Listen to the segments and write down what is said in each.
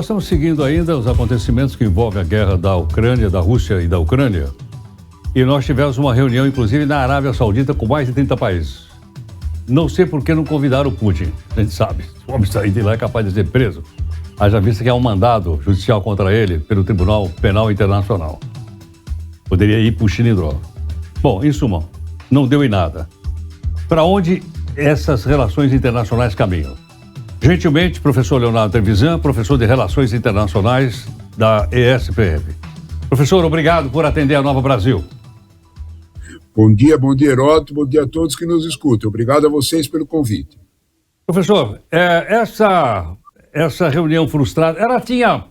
nós estamos seguindo ainda os acontecimentos que envolvem a guerra da Ucrânia, da Rússia e da Ucrânia. E nós tivemos uma reunião, inclusive, na Arábia Saudita com mais de 30 países. Não sei por que não convidaram o Putin. A gente sabe, o homem sair de lá é capaz de ser preso. Haja vista que há um mandado judicial contra ele pelo Tribunal Penal Internacional. Poderia ir para o Xilindró. Bom, em suma, não deu em nada. Para onde essas relações internacionais caminham? Gentilmente, professor Leonardo Trevisan, professor de Relações Internacionais da ESPM. Professor, obrigado por atender a Nova Brasil. Bom dia, Heródoto, bom dia a todos que nos escutam. Obrigado a vocês pelo convite. Professor, essa reunião frustrada, ela tinha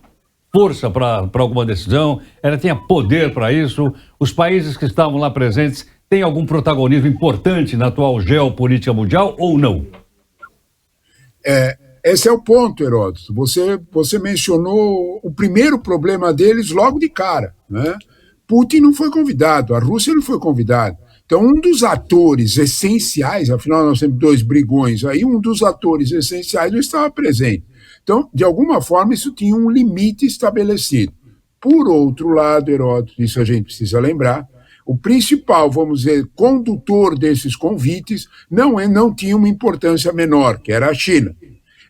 força para alguma decisão? Ela tinha poder para isso? Os países que estavam lá presentes têm algum protagonismo importante na atual geopolítica mundial ou não? Esse é o ponto, Heródoto. Você mencionou o primeiro problema deles logo de cara, né? Putin não foi convidado, a Rússia não foi convidada. Então, um dos atores essenciais, afinal nós temos dois brigões aí, um dos atores essenciais não estava presente. Então, de alguma forma, isso tinha um limite estabelecido. Por outro lado, Heródoto, isso a gente precisa lembrar, o principal, vamos dizer, condutor desses convites não tinha uma importância menor, que era a China.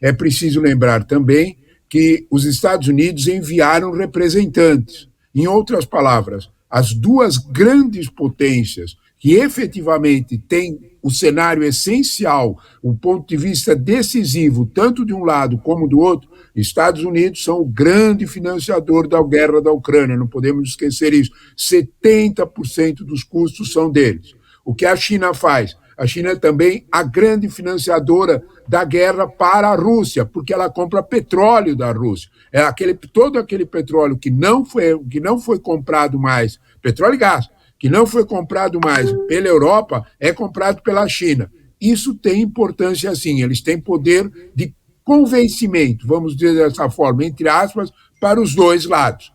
É preciso lembrar também que os Estados Unidos enviaram representantes. Em outras palavras, as duas grandes potências que efetivamente têm o cenário essencial, o ponto de vista decisivo, tanto de um lado como do outro, Estados Unidos são o grande financiador da guerra da Ucrânia, não podemos esquecer isso. 70% dos custos são deles. O que a China faz? A China é também a grande financiadora da guerra para a Rússia, porque ela compra petróleo da Rússia. Todo aquele petróleo que não foi comprado mais, petróleo e gás, que não foi comprado mais pela Europa, é comprado pela China. Isso tem importância, sim. Eles têm poder de convencimento, vamos dizer dessa forma, entre aspas, para os dois lados.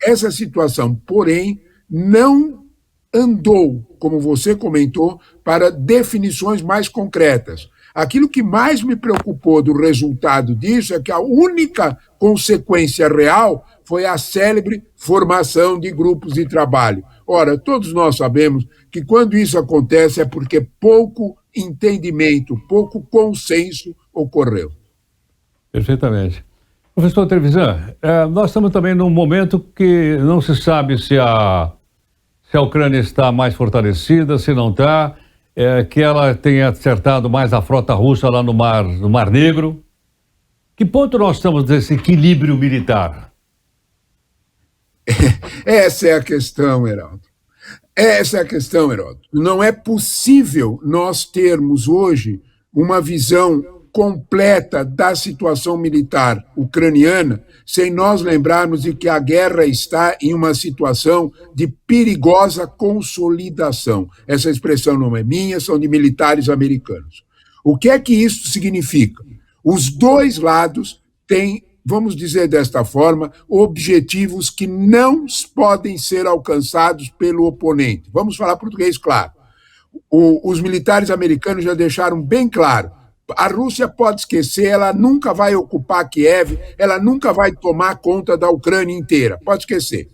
Essa situação, porém, não andou, como você comentou, para definições mais concretas. Aquilo que mais me preocupou do resultado disso é que a única consequência real foi a célebre formação de grupos de trabalho. Ora, todos nós sabemos que quando isso acontece é porque pouco entendimento, pouco consenso ocorreu. Perfeitamente. Professor Trevisan, nós estamos também num momento que não se sabe se a Ucrânia está mais fortalecida, se não está, que ela tenha acertado mais a frota russa lá no Mar Negro. Que ponto nós estamos desse equilíbrio militar? Essa é a questão, Heraldo. Não é possível nós termos hoje uma visão completa da situação militar ucraniana sem nós lembrarmos de que a guerra está em uma situação de perigosa consolidação. Essa expressão não é minha, são de militares americanos. O que é que isso significa? Os dois lados têm, vamos dizer desta forma, objetivos que não podem ser alcançados pelo oponente. Vamos falar português claro. Os militares americanos já deixaram bem claro: a Rússia pode esquecer, ela nunca vai ocupar Kiev, ela nunca vai tomar conta da Ucrânia inteira, pode esquecer.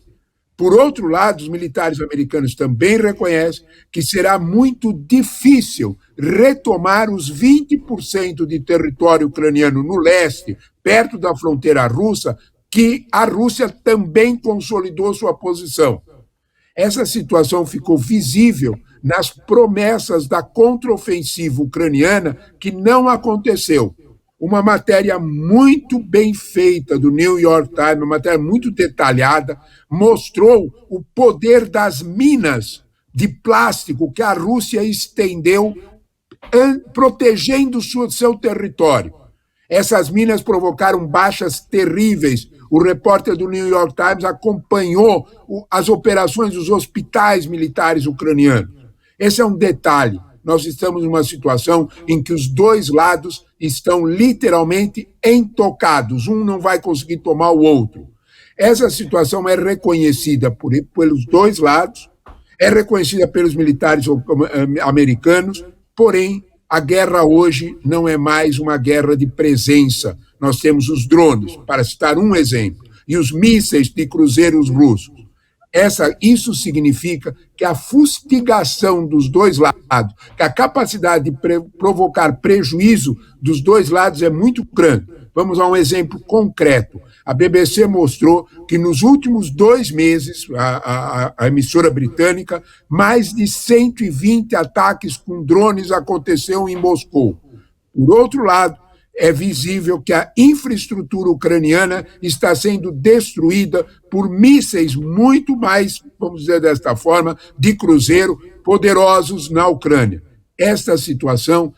Por outro lado, os militares americanos também reconhecem que será muito difícil retomar os 20% de território ucraniano no leste, perto da fronteira russa, que a Rússia também consolidou sua posição. Essa situação ficou visível nas promessas da contraofensiva ucraniana, que não aconteceu. Uma matéria muito bem feita do New York Times, uma matéria muito detalhada, mostrou o poder das minas de plástico que a Rússia estendeu, protegendo seu território. Essas minas provocaram baixas terríveis. O repórter do New York Times acompanhou as operações dos hospitais militares ucranianos. Esse é um detalhe. Nós estamos numa situação em que os dois lados estão literalmente entocados. Um não vai conseguir tomar o outro. Essa situação é reconhecida pelos dois lados, é reconhecida pelos militares americanos, porém, a guerra hoje não é mais uma guerra de presença, nós temos os drones, para citar um exemplo, e os mísseis de cruzeiros russos. Isso significa que a fustigação dos dois lados, que a capacidade de provocar prejuízo dos dois lados é muito grande. Vamos a um exemplo concreto. A BBC mostrou que nos últimos 2 meses, a emissora britânica, mais de 120 ataques com drones aconteceram em Moscou. Por outro lado, é visível que a infraestrutura ucraniana está sendo destruída por mísseis muito mais, vamos dizer desta forma, de cruzeiro, poderosos na Ucrânia. Esta situação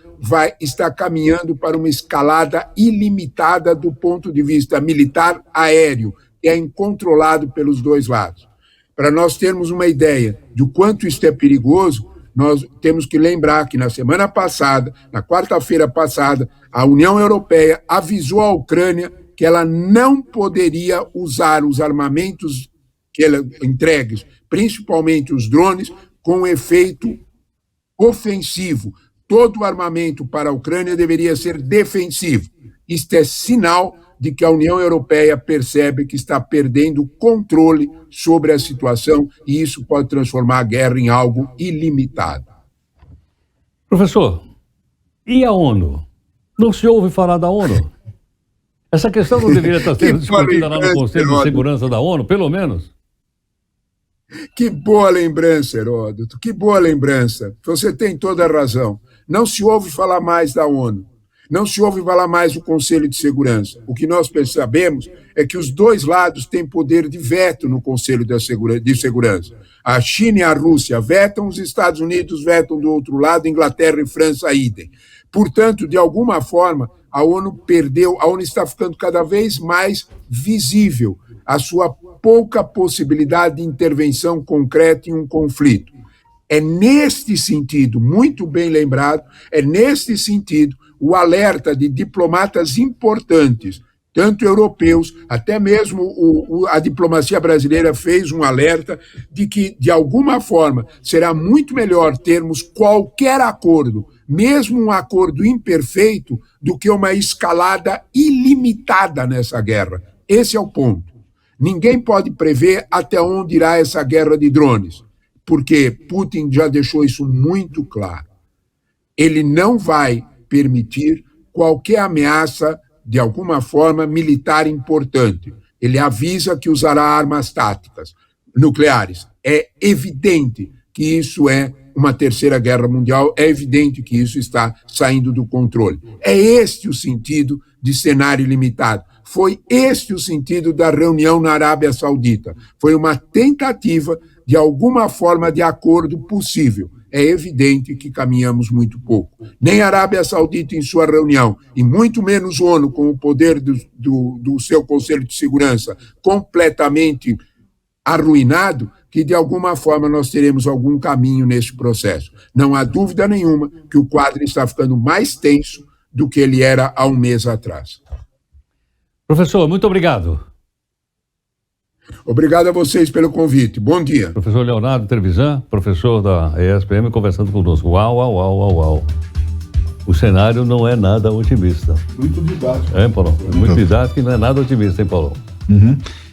está caminhando para uma escalada ilimitada do ponto de vista militar aéreo, que é incontrolado pelos dois lados. Para nós termos uma ideia de o quanto isso é perigoso, nós temos que lembrar que na semana passada, na quarta-feira passada, a União Europeia avisou a Ucrânia que ela não poderia usar os armamentos que ela entregues, principalmente os drones, com efeito ofensivo. Todo o armamento para a Ucrânia deveria ser defensivo. Isto é sinal de que a União Europeia percebe que está perdendo o controle sobre a situação e isso pode transformar a guerra em algo ilimitado. Professor, e a ONU? Não se ouve falar da ONU? Essa questão não deveria estar sendo discutida lá no Conselho de Segurança da ONU, pelo menos? Que boa lembrança, Heródoto, que boa lembrança. Você tem toda a razão. Não se ouve falar mais da ONU. Não se ouve falar mais do Conselho de Segurança. O que nós percebemos é que os dois lados têm poder de veto no Conselho de Segurança. A China e a Rússia vetam, os Estados Unidos vetam do outro lado, Inglaterra e França idem. Portanto, de alguma forma, a ONU está ficando cada vez mais visível a sua pouca possibilidade de intervenção concreta em um conflito. É neste sentido, muito bem lembrado, é neste sentido o alerta de diplomatas importantes, tanto europeus, até mesmo a diplomacia brasileira fez um alerta de que, de alguma forma, será muito melhor termos qualquer acordo, mesmo um acordo imperfeito, do que uma escalada ilimitada nessa guerra. Esse é o ponto. Ninguém pode prever até onde irá essa guerra de drones, porque Putin já deixou isso muito claro. Ele não vai permitir qualquer ameaça, de alguma forma, militar importante. Ele avisa que usará armas táticas nucleares. É evidente que isso é uma terceira guerra mundial, é evidente que isso está saindo do controle. É este o sentido de cenário limitado. Foi este o sentido da reunião na Arábia Saudita. Foi uma tentativa de alguma forma de acordo possível. É evidente que caminhamos muito pouco. Nem a Arábia Saudita em sua reunião, e muito menos ONU com o poder do seu Conselho de Segurança completamente arruinado, que de alguma forma nós teremos algum caminho nesse processo. Não há dúvida nenhuma que o quadro está ficando mais tenso do que ele era há um mês atrás. Professor, muito obrigado. Obrigado a vocês pelo convite. Bom dia. Professor Leonardo Trevisan, professor da ESPM, conversando conosco. Uau. O cenário não é nada otimista. Muito didático. Paulo? Muito didático e não é nada otimista, hein, Paulo? Uhum.